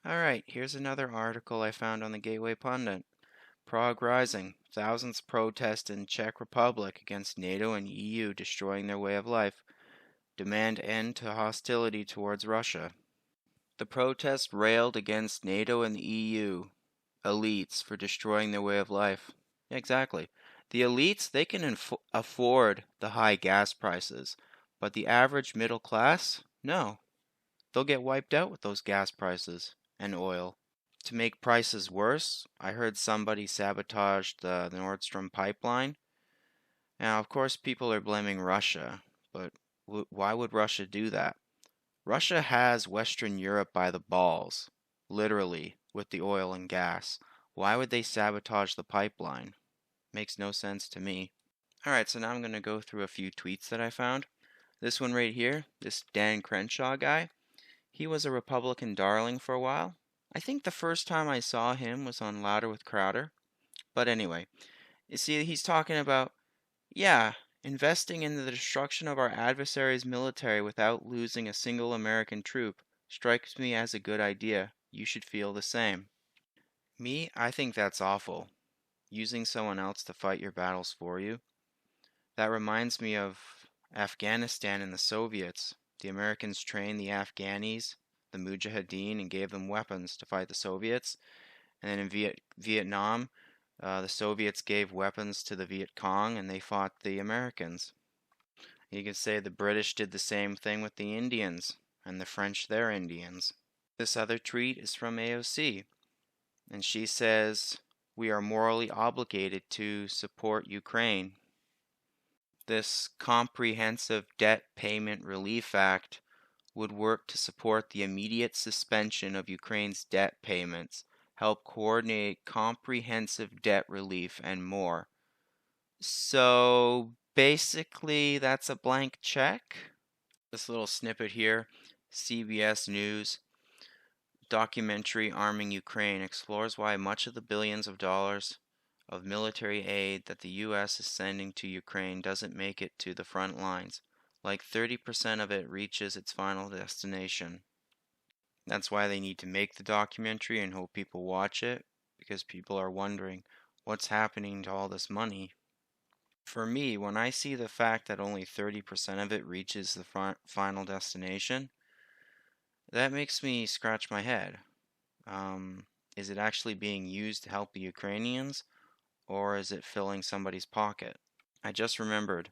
Alright, here's another article I found on the Gateway Pundit. Prague Rising. Thousands protest in Czech Republic against NATO and EU destroying their way of life. Demand end to hostility towards Russia. The protest railed against NATO and the EU elites for destroying their way of life. Exactly. The elites, they can afford the high gas prices, but the average middle class, no. They'll get wiped out with those gas prices and oil. To make prices worse, I heard somebody sabotaged the Nord Stream pipeline. Now, of course, people are blaming Russia, but why would Russia do that? Russia has Western Europe by the balls, literally, with the oil and gas. Why would they sabotage the pipeline? Makes no sense to me. Alright, so now I'm going to go through a few tweets that I found. This one right here, this Dan Crenshaw guy, he was a Republican darling for a while. I think the first time I saw him was on Louder with Crowder. But anyway, you see, he's talking about, yeah, investing in the destruction of our adversary's military without losing a single American troop strikes me as a good idea. You should feel the same. Me, I think that's awful. Using someone else to fight your battles for you. That reminds me of Afghanistan and the Soviets. The Americans trained the Afghanis, the Mujahideen, and gave them weapons to fight the Soviets. And then in Vietnam, the Soviets gave weapons to the Viet Cong and they fought the Americans. You can say the British did the same thing with the Indians and the French their Indians. This other tweet is from AOC, and she says, "We are morally obligated to support Ukraine." This Comprehensive Debt Payment Relief Act would work to support the immediate suspension of Ukraine's debt payments, help coordinate comprehensive debt relief, and more. So basically, that's a blank check. This little snippet here, CBS News. Documentary Arming Ukraine explores why much of the billions of dollars of military aid that the U.S. is sending to Ukraine doesn't make it to the front lines. Like 30% of it reaches its final destination. That's why they need to make the documentary and hope people watch it, because people are wondering what's happening to all this money. For me, when I see the fact that only 30% of it reaches the final destination, that makes me scratch my head. Is it actually being used to help the Ukrainians, or is it filling somebody's pocket? I just remembered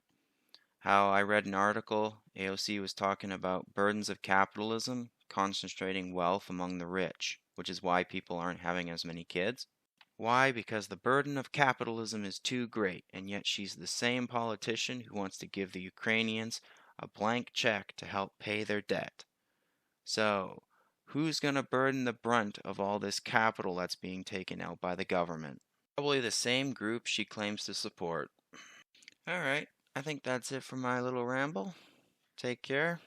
how I read an article. AOC was talking about burdens of capitalism concentrating wealth among the rich, which is why people aren't having as many kids. Why? Because the burden of capitalism is too great, and yet she's the same politician who wants to give the Ukrainians a blank check to help pay their debt. So, who's going to burden the brunt of all this capital that's being taken out by the government? Probably the same group she claims to support. Alright, I think that's it for my little ramble. Take care.